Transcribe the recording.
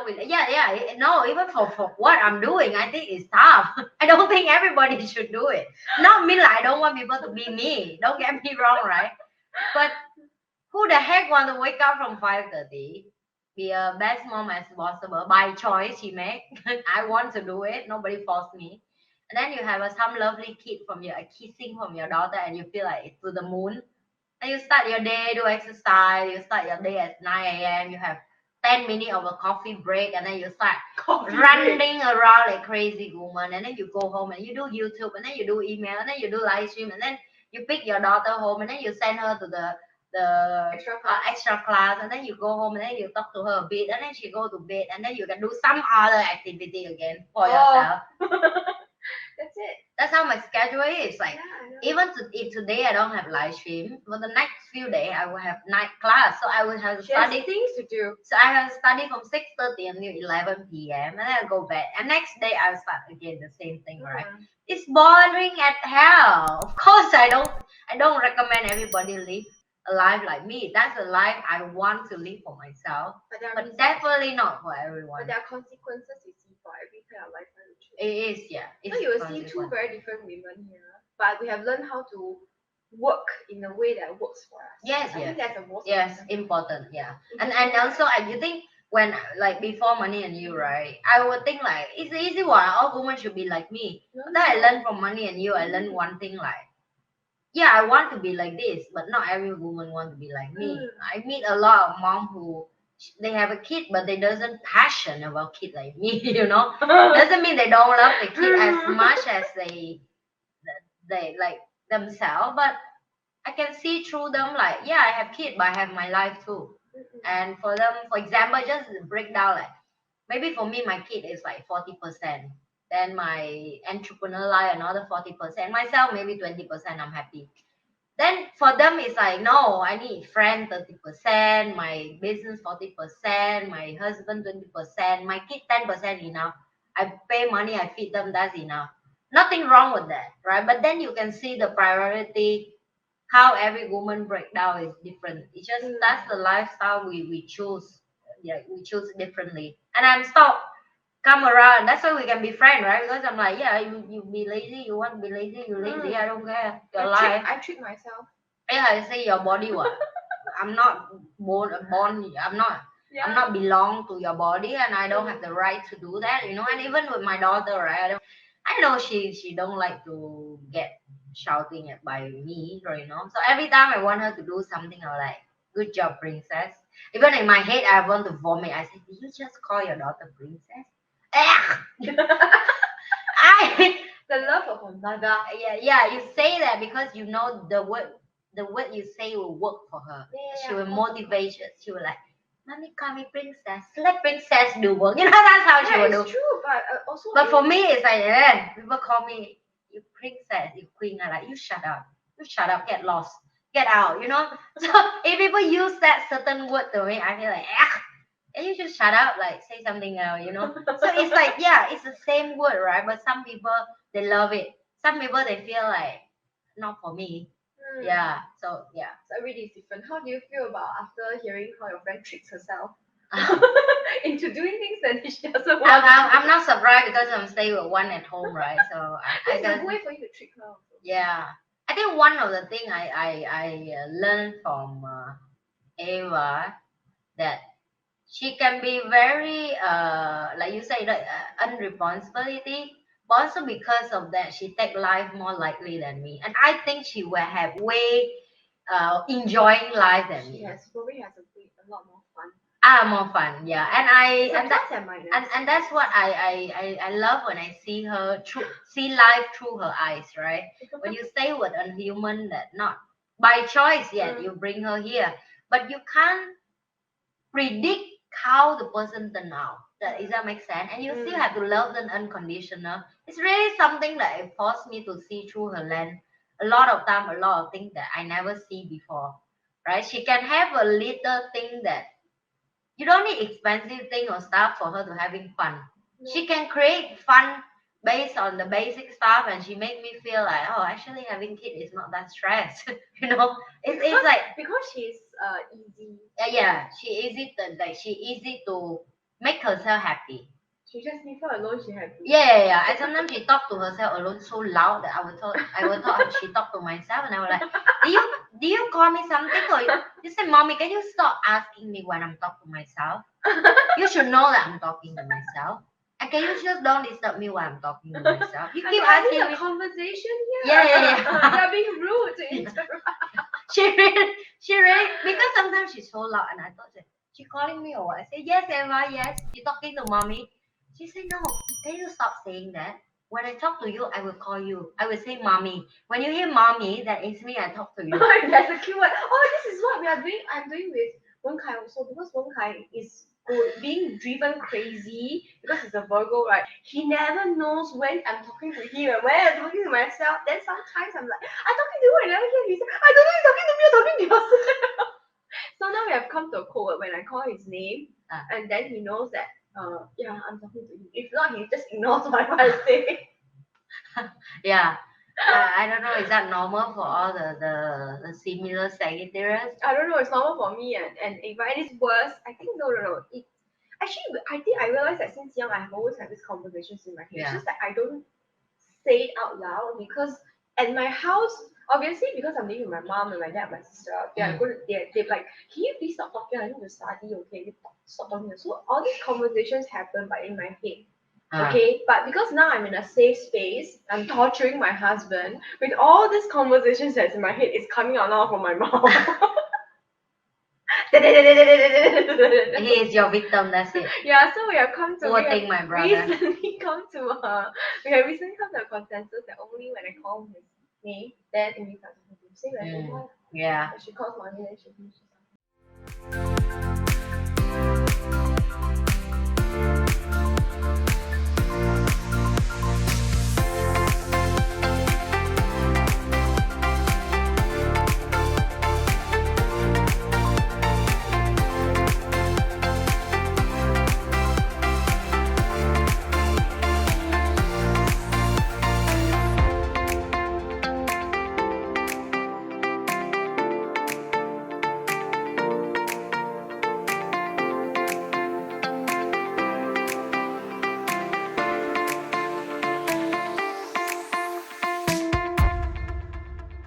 don't be no, even for what I'm doing, I think it's tough. I don't think everybody should do it. Not me, like I don't want people to be me. Don't get me wrong, right? But who the heck want to wake up from 5:30? Be a best mom as possible by choice she make. I want to do it. Nobody forced me. And then you have some lovely kid from your kissing from your daughter, and you feel like it's to the moon. And you start your day, do exercise. You start your day at 9 a.m. You have 10 minutes of a coffee break, and then you start running around like crazy woman. And then you go home and you do YouTube, and then you do email, and then you do live stream, and then you pick your daughter home, and then you send her to the extra class, and then you go home, and then you talk to her a bit, and then she go to bed, and then you can do some other activity again for yourself. That's it. That's how my schedule is. Like even if today I don't have live stream, for the next few days I will have night class, so I will have to study things to do. So I have to study from 6:30 until 11 p.m. and then I go back, and next day I'll start again the same thing, right? It's boring as hell. Of course, I don't recommend everybody live a life like me. That's a life I want to live for myself, but definitely not for everyone. But there are consequences you see for every kind of lifestyle you choose. It is, yeah. So you will see two very different women here, but we have learned how to work in a way that works for us. Yes, I think that's the most important. Yeah, and also you think when like before Money and You, right? I would think like it's easy one. All women should be like me. But then I learned from Money and You. I learned one thing like, yeah, I want to be like this, but not every woman want to be like me. I meet a lot of mom who they have a kid, but they doesn't passion about kid like me. Doesn't mean they don't love the kid as much as they like themselves, but I can see through them like, yeah, I have kids, but I have my life too. And for them, for example, just break down like, maybe for me, my kid is like 40%. Then my entrepreneur life, another 40%. Myself, maybe 20%, I'm happy. Then for them, it's like, no, I need friend 30%, my business 40%, my husband 20%, my kid 10% enough. I pay money, I feed them, that's enough. Nothing wrong with that, right? But then you can see the priority, how every woman breakdown is different. It's just that's the lifestyle we choose. Yeah, we choose differently. And I'm stop come around. That's why we can be friends, right? Because I'm like, yeah, you be lazy, you want to be lazy, you lazy, I don't care. Your life. I treat myself. Yeah, I say your body what? I'm not born I'm not belong to your body, and I don't have the right to do that, and even with my daughter, right? I know she don't like to get shouting at by me, so every time I want her to do something, I'm like, good job, princess. Even in my head I want to vomit. I say, did you just call your daughter princess? The love of a mother. Yeah, you say that because you know the word you say will work for her. She will motivate you. She will like, mommy call me princess. Let princess do work. That's how she will do. It's true, but also. But for me, it's like, people call me you princess, you queen. I like, you shut up. You shut up. Get lost. Get out. So if people use that certain word to me, I feel like, and you just shut up, like say something else, So it's like, yeah, it's the same word, right? But some people they love it. Some people they feel like not for me. Yeah. So every day is different. How do you feel about after hearing how your friend tricks herself into doing things that she doesn't want? I'm not surprised because I'm staying with one at home, right? So I it's a way for you to trick her. Yeah. I think one of the things I learned from Ava, that she can be very like you say, like unresponsibility, but also because of that she take life more lightly than me, and I think she will have way enjoying life than me. Yes, probably has a lot more fun. More fun, yeah. And that's what I love when I see her see life through her eyes, right? When you stay with a human that not by choice yet, you bring her here, but you can't predict how the person turn out. Does that make sense? And you still have to love them unconditional. It's really something that it forced me to see through her lens. A lot of time, a lot of things that I never see before. Right? She can have a little thing that you don't need expensive thing or stuff for her to having fun. She can create fun based on the basic stuff, and she make me feel like, oh, actually having kid is not that stress. It's like because she's easy. Yeah, she easy to make herself happy. She just leave her alone, she happy. Yeah. And sometimes she talk to herself alone so loud that I would thought she talk to myself, and I was like, do you call me something, or you say, mommy, can you stop asking me when I'm talking to myself? You should know that I'm talking to myself. And can you just don't disturb me when I'm talking to myself? You keep asking a me. conversation here. Yeah. You're being rude to interrupt. She really, because sometimes she's so loud, and I thought that she calling me or what? I say, yes, Emma, yes. You talking to mommy? She said, no. Can you stop saying that? When I talk to you, I will call you. I will say mommy. When you hear mommy, that is me. I talk to you. That's a keyword. Oh, this is what we are doing. I'm doing with Wen Kai also, because Wen Kai is being driven crazy because he's a Virgo, right? He never knows when I'm talking to him and when I'm talking to myself. Then sometimes I'm like, I'm talking to you, and I never hear. He said, I don't know you're talking to me, you're talking to yourself. So now we have come to a code when I call his name, and then he knows that yeah, I'm talking to him. If not, he just ignores what I say. Yeah. I don't know. Is that normal for all the similar Sagittarius? I don't know. It's normal for me, and if it is worse, I think no. It, actually, I think I realized that since young, I have always had these conversations in my head. Yeah. It's just that I don't say it out loud because at my house, obviously, because I'm living with my mom and my dad and my sister, they're like, can you please stop talking? I need to study, okay? Stop talking. So all these conversations happen, but in my head. Okay, but because now I'm in a safe space, I'm torturing my husband with all these conversations that's in my head. It's coming out now from my mouth. He is your victim. That's it. Yeah, so we have come to Poor thing, my brother. recently come to we have recently come to a consensus that only when I call his name, then it means I'm talking to him. Same as Emma. Yeah. When she calls mommy, then she thinks she's talking.